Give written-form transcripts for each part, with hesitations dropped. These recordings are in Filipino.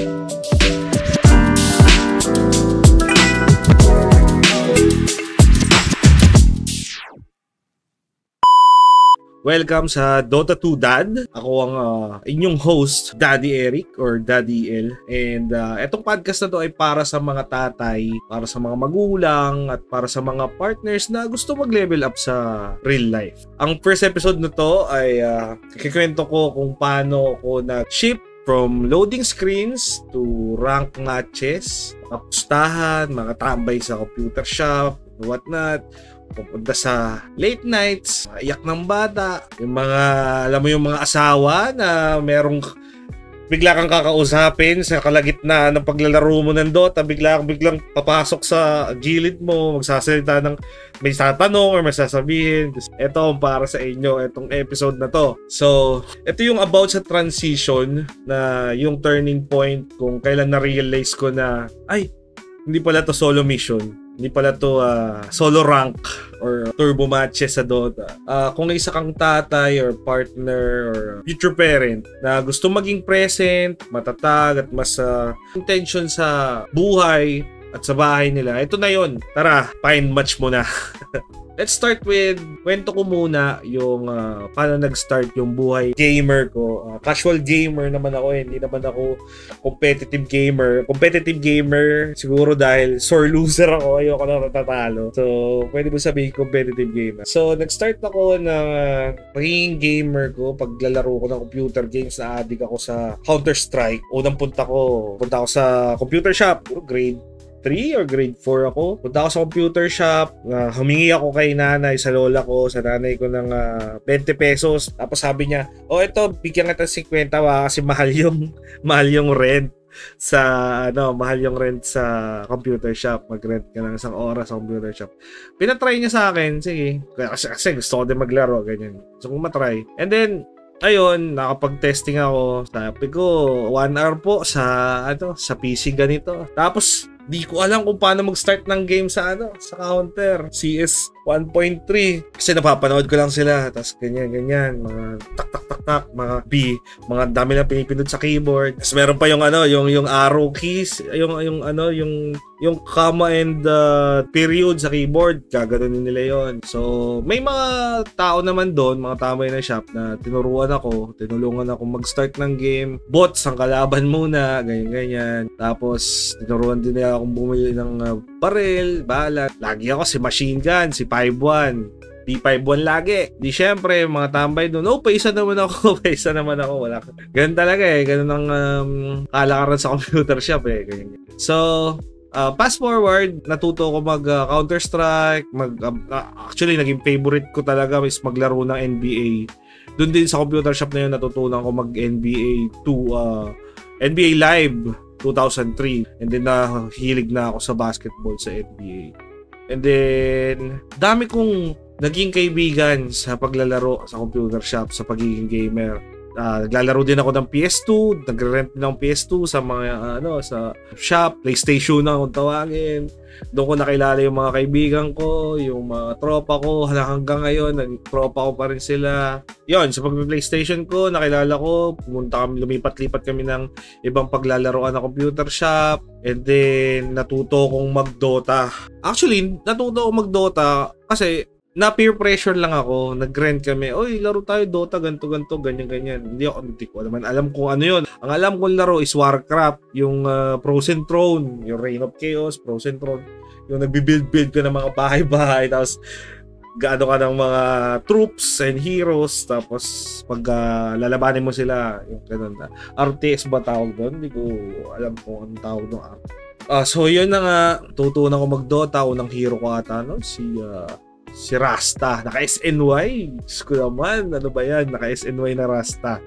Welcome sa Dota 2 Dad. Ako ang inyong host, Daddy Eric or Daddy L. And etong podcast na to ay para sa mga tatay, para sa mga magulang, at para sa mga partners na gusto mag-level up sa real life. Ang first episode na to ay kikwento ko kung paano ako nag-ship from loading screens to rank matches, mga pustahan, mga tambay sa computer shop, whatnot, pupunta sa late nights, iyak ng bata, yung mga, alam mo yung mga asawa na merong bigla kang kakausapin sa kalagitnaan ng paglalaro mo ng Dota, biglang papasok sa gilid mo, magsasalita ng may tatanong or may sasabihin. Ito ang para sa inyo, itong episode na to. So, ito yung about sa transition, na yung turning point kung kailan na-realize ko na, ay, hindi pala to solo mission. Hindi pala to solo rank or turbo matches sa Dota. Kung isa kang tatay or partner or future parent na gusto maging present, matatag at mas intention sa buhay at sa bahay nila, ito na yon. Tara, find match mo na. Let's start with, kwento ko muna yung paano nag-start yung buhay gamer ko. Casual gamer naman ako, hindi naman ako competitive gamer. Competitive gamer, siguro dahil sore loser ako, ayoko na natatalo. So, pwede mo sabihin competitive gamer. So, nag-start ako ng pagiging gamer ko, paglalaro ko ng computer games, na addict ako sa Counter-Strike. Unang punta ko sa computer shop, grade 3 or grade 4 ako. Punta ako sa computer shop, humingi ako kay nanay, sa lola ko, sa nanay ko ng 20 pesos. Tapos sabi niya, ito, bigyan kita 50 kasi mahal yung rent mahal yung rent sa computer shop. Mag-rent ka ng isang oras sa computer shop. Pinatry niya sa akin, sige. Kasi gusto ko din maglaro, ganyan. So kung matry. And then, ayun, nakapag-testing ako. Sabi ko, 1 hour po sa PC ganito. Tapos, di ko alam kung paano mag-start ng game sa counter. CS 1.3. Kasi napapanood ko lang sila. Tapos ganyan. Mga tak, mga B. Mga dami lang pinipindot sa keyboard. Tapos meron pa yung yung arrow keys. Yung comma and period sa keyboard. Gaganunin nila yon. So, may mga tao naman doon, mga tambay na shop na tinulungan ako mag-start ng game. Bots ang kalaban muna, ganyan. Tapos, tinuruan din nila akong bumili ng baril, bala. Lagi ako si machine gun, si 5.1. P51 lagi. Di syempre, mga tambay doon, paisa naman ako. Wala. Ganun talaga Ganun ang kalakaran sa computer shop Ganyan. So, fast forward, natuto ko mag Counter-Strike, actually naging favorite ko talaga is maglaro ng NBA. Doon din sa computer shop na yun natutunan ko mag NBA NBA Live 2003, and then nahilig na ako sa basketball sa NBA. And then dami kong naging kaibigan sa paglalaro sa computer shop, sa pagiging gamer. Naglalaro din ako ng PS2, nagre-rent din ng PS2 sa mga sa shop, PlayStation na kung tawagin. Doon ko nakilala yung mga kaibigan ko, yung mga tropa ko, hanggang ngayon nag-tropa ko pa rin sila. Yon, sa pag-PlayStation ko, nakilala ko, lumipat-lipat kami ng ibang paglalaroan na computer shop, and then natuto kong mag-Dota. Actually, natuto kong mag-Dota kasi na peer pressure lang ako. Nag-rent kami. Laro tayo Dota, ganto, ganyan. Hindi ko alam kung ano yun. Ang alam kong laro is Warcraft, yung Frozen Throne, yung Reign of Chaos, Frozen Throne, yung nagbi-build ka ng mga bahay-bahay, tapos gaano ka ng mga troops and heroes, tapos pag lalabanin mo sila, yung ganun na. RTS ba tawag doon? Hindi ko alam kung anong tawag doon. So yun na nga, tutunan ko mag-Dota. Unang hero ko ata, si Rasta, naka-SNY. Ko naman, ano ba yan? Naka-SNY na Rasta.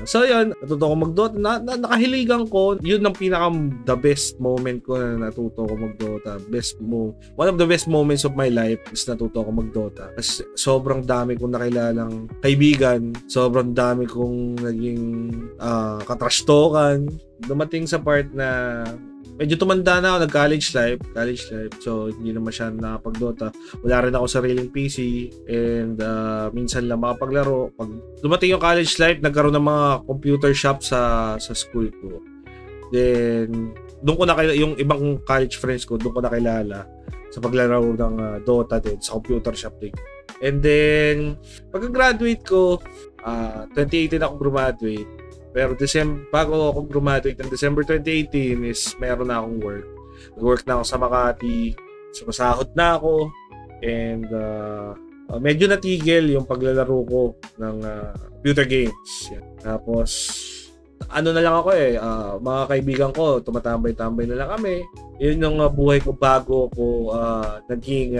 So yun, natuto ko mag-Dota. Nakahiligan ko. Yun ang the best moment ko na natuto ko mag-Dota. One of the best moments of my life is natuto ko mag-Dota. Kasi sobrang dami kong nakilalang kaibigan. Sobrang dami kong naging katrash talkan. Dumating sa part na medyo tumanda na ako, nag-college life. So, hindi naman siya nakapag-Dota. Wala rin ako sariling PC. And minsan lang makapaglaro. Pag dumating yung college life, nagkaroon ng mga computer shop sa school ko. Then, doon ko nakilala, yung ibang college friends ko, doon ko nakilala sa paglalaro ng Dota din, sa computer shop din. And then, pagka-graduate ko, 2018 ako graduate. Pero bago ako graduate ng December 2018 is meron na akong work. Nag-work na ako sa Makati. Sumasahod na ako. And medyo natigil yung paglalaro ko ng computer games. Yan. Tapos, ano na lang ako mga kaibigan ko, tumatambay-tambay na lang kami. Yun yung buhay ko bago ako naging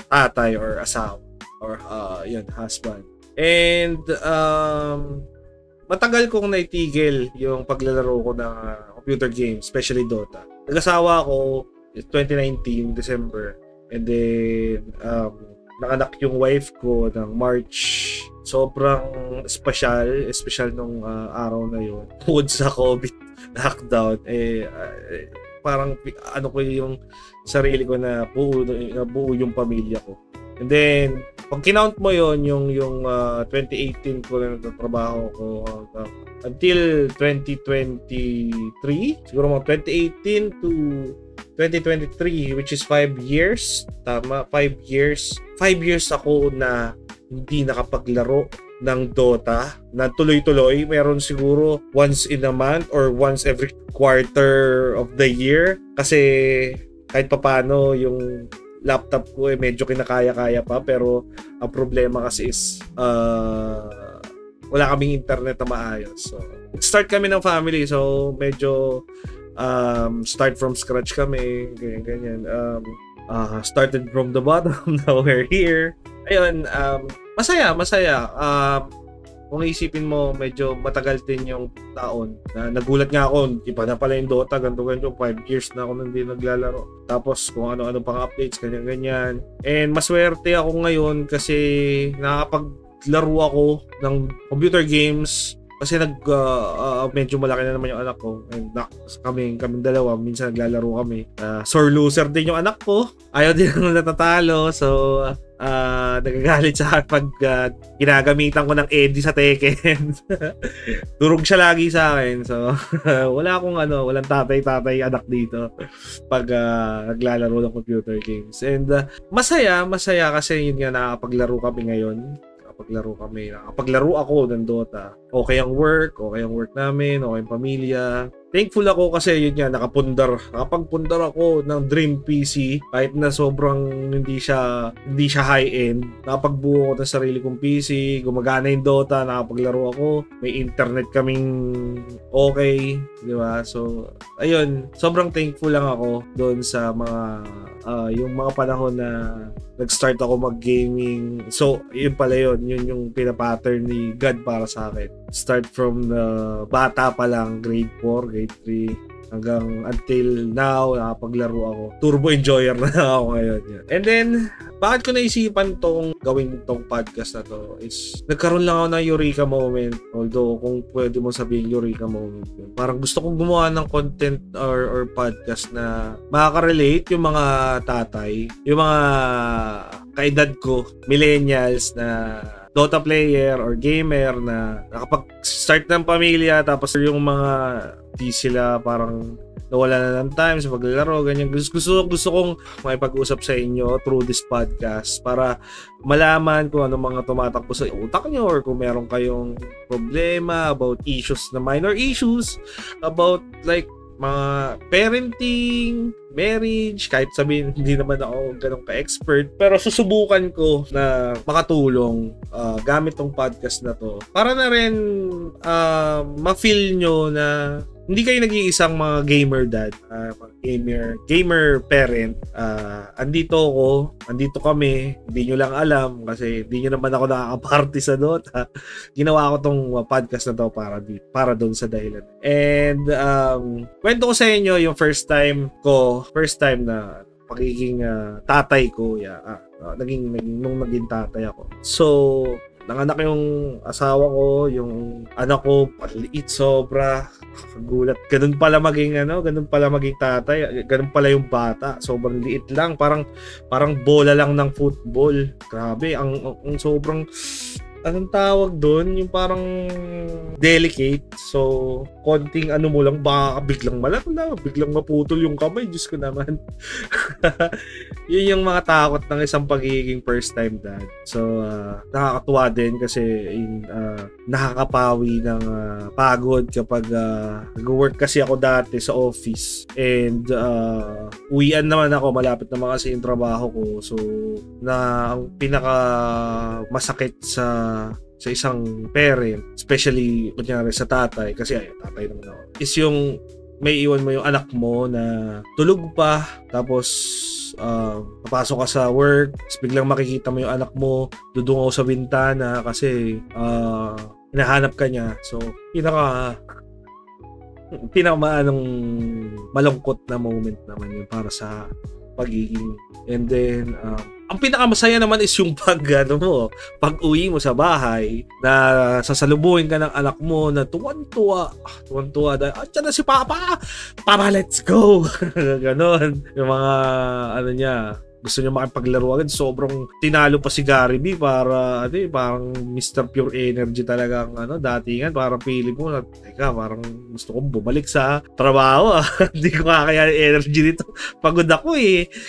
tatay or asawa or yun, husband. And matagal kong naitigil yung paglalaro ko ng computer games, especially Dota. Nag-asawa ako 2019, December. And then, nakanak yung wife ko ng March. Sobrang special nung araw na yun. Bukod sa COVID lockdown, parang ano ko yung sarili ko na buo yung pamilya ko. And then, pag kinount mo yon yung 2018 ko na nagtatrabaho ko until 2023, siguro mga 2018 to 2023, which is 5 years. Tama, 5 years. 5 years ako na hindi nakapaglaro ng Dota na tuloy-tuloy. Meron siguro once in a month or once every quarter of the year. Kasi kahit papano yung laptop ko medyo kinakaya-kaya pa, pero ang problema kasi is wala kaming internet na maayos. So, start kami ng family, so medyo start from scratch kami, ganyan. Started from the bottom, now we're here. Ayun, masaya. Kung isipin mo, medyo matagal din yung taon. Nagulat nga ako, iba na pala yung Dota, ganito, 5 years na ako hindi naglalaro. Tapos kung ano-ano pang updates, ganyan. And maswerte ako ngayon kasi nakakapaglaro ako ng computer games. Kasi medyo malaki na naman yung anak ko. And kaming dalawa, minsan naglalaro kami. Sore loser din yung anak ko. Ayaw din ang natatalo. So, nagagalit sa akin pag ginagamitan ko ng Eddie sa Tekken. Durog siya lagi sa akin. So, walang tatay anak dito pag naglalaro ng computer games. And masaya kasi yun nga, nakapaglaro kami ngayon. Nakapaglaro ako ng Dota. Okay ang work namin, okay ang pamilya. Thankful ako kasi yun nga, nakapagpundar ako ng dream PC kahit na sobrang hindi siya high-end. Nakapagbuo ko ng sarili kong PC, gumagana yung Dota, nakapaglaro ako, may internet kaming okay, di ba? So, ayun, sobrang thankful lang ako doon sa yung mga panahon na nag-start ako mag-gaming. So, yun pala yun yung pinapattern ni God para sa akin. Start from bata pa lang, grade 4, grade 3, hanggang until now, nakapaglaro ako. Turbo enjoyer na ako ngayon. Yan. And then, bakit ko naisipan gawin tong podcast na to is, nagkaroon lang ako ng eureka moment. Although, kung pwede mo sabihin eureka moment yun. Parang gusto kong gumawa ng content or podcast na makaka-relate yung mga tatay, yung mga kaedad ko, millennials na Dota player or gamer na nakapag-start ng pamilya, tapos yung mga di sila parang nawala na ng time sa paglalaro, ganyan. Gusto kong makipag-usap sa inyo through this podcast para malaman kung ano mga tumatakbo sa utak nyo or kung meron kayong problema about issues na minor issues, about like mga parenting, marriage, kahit sabihin hindi naman ako ganun ka-expert, pero susubukan ko na makatulong gamit tong podcast na to para na rin ma-feel nyo na hindi kayo nag-iisang mga gamer dad, gamer parent. Andito kami, hindi nyo lang alam kasi hindi nyo naman ako nakaka-party sa Dota. Ginawa ko tong podcast na to para doon sa dahilan. And kwento ko sa inyo yung first time na pagiging tatay ko, nung naging tatay ako. So, nanganak yung asawa ko, yung anak ko, maliit sobra. Gulat. Ganun pala maging tatay, ganun pala yung bata. Sobrang liit lang, parang bola lang ng football. Grabe, ang sobrang anong tawag doon, yung parang delicate. So, konting mo lang, baka biglang malala, biglang maputol yung kamay. Diyos ko naman. Yun yung mga takot ng isang pagiging first time dad. So, nakakatuwa din kasi nakakapawi ng pagod kapag nag-work kasi ako dati sa office. And uwian naman ako, malapit naman kasi yung trabaho ko. So, ang pinaka masakit sa isang parent, especially kunyari sa tatay, kasi tatay naman ako, is yung may iwan mo yung anak mo na tulog pa, tapos papasok ka sa work, tapos biglang makikita mo yung anak mo dudungaw sa bintana kasi hinahanap ka niya. So, pinakamanong malungkot na moment naman yun para sa pagiging. And then ang pinakamasaya naman is yung pag-uwi mo sa bahay na sasalubungin ka ng anak mo na tuwan-tuwa dahil dyan na si Papa, let's go. Ganon yung mga niya, gusto niya makipaglaruan agad. Sobrang tinalo pa si Gary B para parang Mr. Pure Energy talaga ang datingan. Parang feeling mo na, teka, parang gusto kong bumalik sa trabaho. Hindi ko kaya energy dito. Pagod ako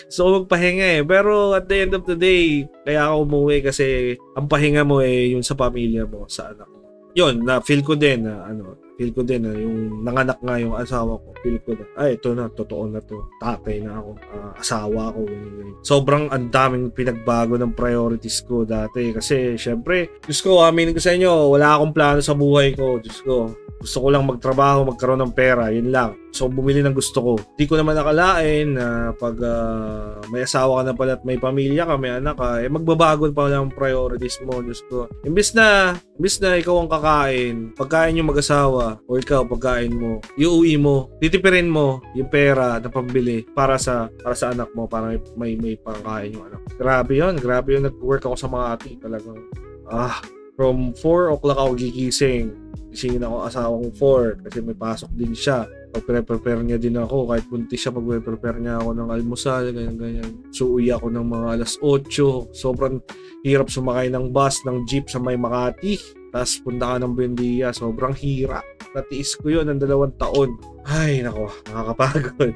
So magpahinga Pero at the end of the day, kaya ako umuwi kasi ang pahinga mo yung sa pamilya mo, sa anak mo. Yun, feel ko din na yung nanganak nga yung asawa ko, feel ko na, ito na, totoo na to, tatay na ako, asawa ko, ganyan. Sobrang ang daming pinagbago ng priorities ko dati kasi syempre, Diyos ko, aminin ko sa inyo, wala akong plano sa buhay ko, Diyos ko. Gusto ko lang magtrabaho, magkaroon ng pera, yun lang. So, bumili ng gusto ko. Di ko naman nakalain na pag may asawa ka na pala at may pamilya ka, may anak ka, magbabago pa lang ang priorities mo, Diyos ko. Imbis na ikaw ang pagkain yung mag-asawa, o ikaw, pagkain mo, iuwi mo, titipirin mo yung pera na pambili para sa anak mo, para may pangkain yung anak. Grabe yun, nag-work ako sa Makati, talagang, from 4 o'clock ako gigising. Gisingin ako asawa kong 4 kasi may pasok din siya. Pag-prepare niya din ako, kahit buntis siya, pag-prepare niya ako ng almusal, ganyan. So, uwi ako ng mga alas 8. Sobrang hirap sumakay ng bus, ng jeep sa may Makati. Tapos punta ka ng Buendia. Sobrang hirap. Natiis ko yun ng 2 taon. Ay, nako, nakakapagod.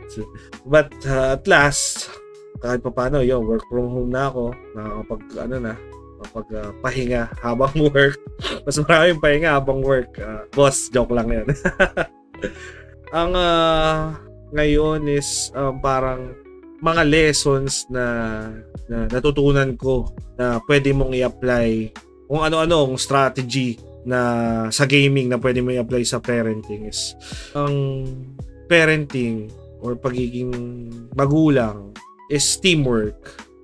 But at last, kahit pa paano, work from home na ako. Pahinga habang work. Mas maraming pahinga habang work. Boss, joke lang yan. Ang ngayon is parang mga lessons na natutunan ko na pwede mong i-apply, kung ano-anong strategy na sa gaming na pwede mong i-apply sa parenting is ang parenting or pagiging magulang is teamwork.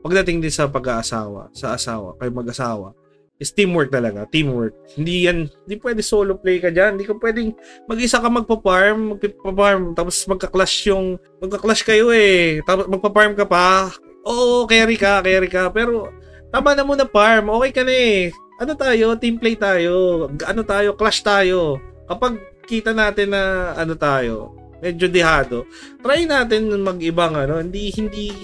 Pagdating din sa pag-aasawa, kayo mag-asawa, is teamwork talaga, teamwork. Hindi pwede solo play ka dyan. Hindi ka pwedeng mag-isa ka magpa-farm, tapos magka-clash kayo tapos magpa-farm ka pa. Oo, carry ka, pero tama na muna farm, okay ka na team play tayo, clash tayo. Kapag kita natin na medyo dehado, try natin mag-ibang hindi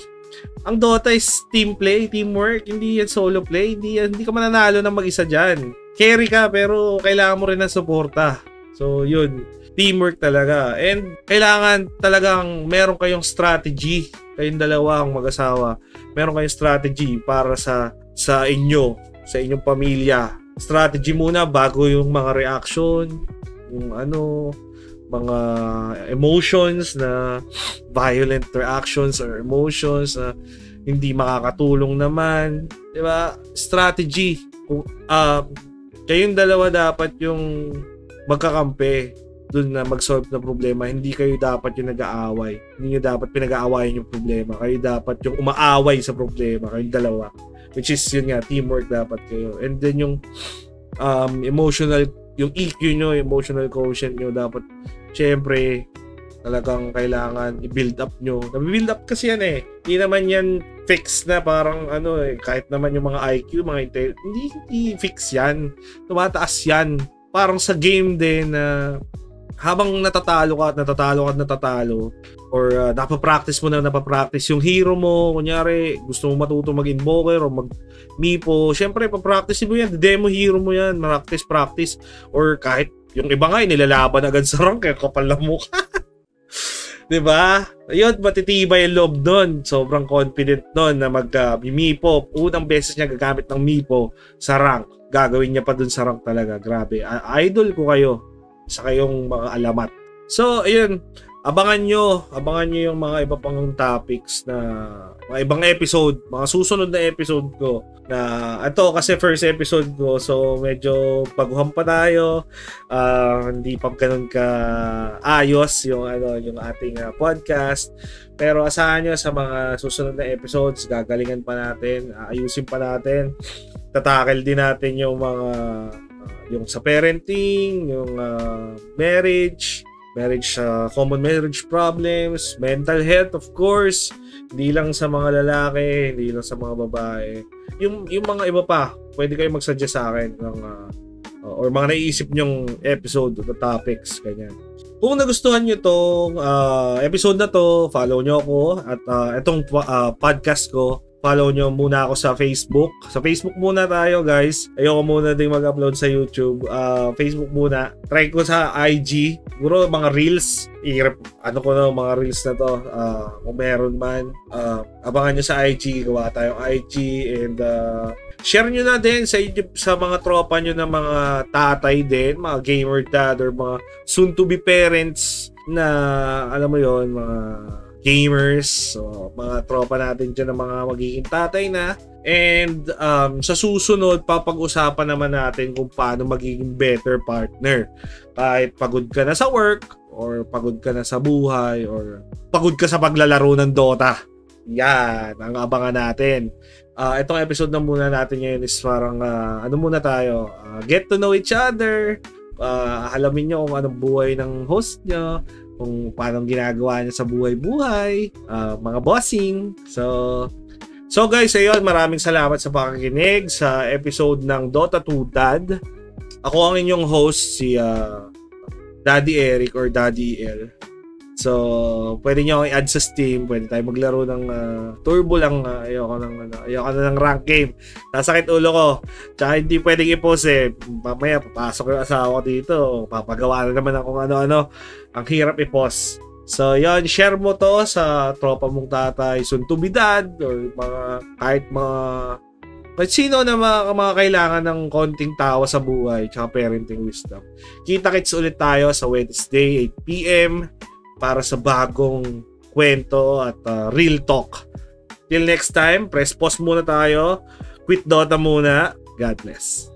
ang Dota is team play, teamwork, hindi yan solo play, hindi ka mananalo ng mag-isa dyan. Carry ka pero kailangan mo rin ng suporta. So yun, teamwork talaga. And kailangan talagang meron kayong strategy, kayong dalawang mag-asawa. Meron kayong strategy para sa inyong pamilya. Strategy muna bago yung mga reaction, yung mga emotions na violent reactions or emotions na hindi makakatulong naman, 'di ba? Strategy. Kung kayong dalawa dapat yung magkakampi dun na mag-solve ng problema. Hindi kayo dapat yung nag-aaway. Hindi nyo dapat pinag-aawayan yung problema. Kayo dapat yung umaaway sa problema. Kayong dalawa. Which is yun nga, teamwork dapat kayo. And then yung emotional, yung EQ nyo, emotional quotient nyo dapat syempre Talagang kailangan i-build up nyo. Nabi-build up kasi yan eh. Hindi naman yan fix na parang kahit naman yung mga IQ, hindi fix yan. Tumataas yan. Parang sa game din na habang natatalo or napapractice yung hero mo, kunyari gusto mo matuto mag-invoker o mag-mipo, syempre papractice mo yan, demo hero mo yan, practice or kahit yung iba nga nilalaban agad sa rank, kaya kapal na mukha. Diba? Ayun, matitibay yung loob nun. Sobrang confident nun na mag-mipo. Unang beses niya gagamit ng mipo sa rank. Gagawin niya pa dun sa rank talaga. Grabe. Idol ko kayo. Isa kayong mga alamat. So, ayun. Abangan nyo yung mga iba pang topics na mga ibang episode, mga susunod na episode ko na ito kasi first episode ko, so medyo baguhan pa tayo, hindi pa ganun ka ayos yung ating podcast, pero asahan nyo sa mga susunod na episodes, gagalingan pa natin, ayusin pa natin, tatakil din natin yung mga yung sa parenting, yung marriage, common marriage problems, mental health of course, hindi lang sa mga lalaki, hindi lang sa mga babae. Yung mga iba pa, pwede kayo mag-suggest sa akin ng or mga naiisip nyong episode o topics, ganyan. Kung nagustuhan nyo tong episode na to, follow nyo ako at itong podcast ko, follow nyo muna ako sa Facebook. Sa Facebook muna tayo, guys. Ayoko muna din mag-upload sa YouTube. Facebook muna. Try ko sa IG. Siguro mga reels. Mga reels na to. Kung meron man. Abangan nyo sa IG. Gawa tayong IG. And share nyo na din sa mga tropa nyo na mga tatay din. Mga gamer dad or mga soon-to-be parents na, alam mo yon, mga gamers, so mga tropa natin dyan ng mga magiging tatay na. And sa susunod, papag-usapan naman natin kung paano magiging better partner. Kahit pagod ka na sa work, or pagod ka na sa buhay, or pagod ka sa paglalaro ng Dota. Yan, ang abangan natin. Itong episode na muna natin ngayon is parang, muna tayo, get to know each other, alamin nyo kung anong buhay ng host nyo, kung paano ginagawa niya sa buhay-buhay, mga bossing. So guys, ayun, maraming salamat sa pakikinig sa episode ng Dota 2 Dad. Ako ang inyong host, si Daddy Eric or Daddy El. So, pwede nyo i-add sa Steam, pwede tayo maglaro ng turbo lang, ayoko na ng rank game. Nasakit ulo ko. Tsaka hindi pwedeng i-post eh. Mamaya papasok yung asawa ko dito, papagawa na naman ako ano-ano. Ang hirap i-post. So, yun, share mo to sa tropa mong tatay, soon to be dad, or kahit sino na mga kailangan ng konting tawa sa buhay, tsaka parenting wisdom. Kita-kits ulit tayo sa Wednesday, 8 p.m. para sa bagong kwento at real talk. Till next time, press pause muna tayo. Quit Dota muna. God bless.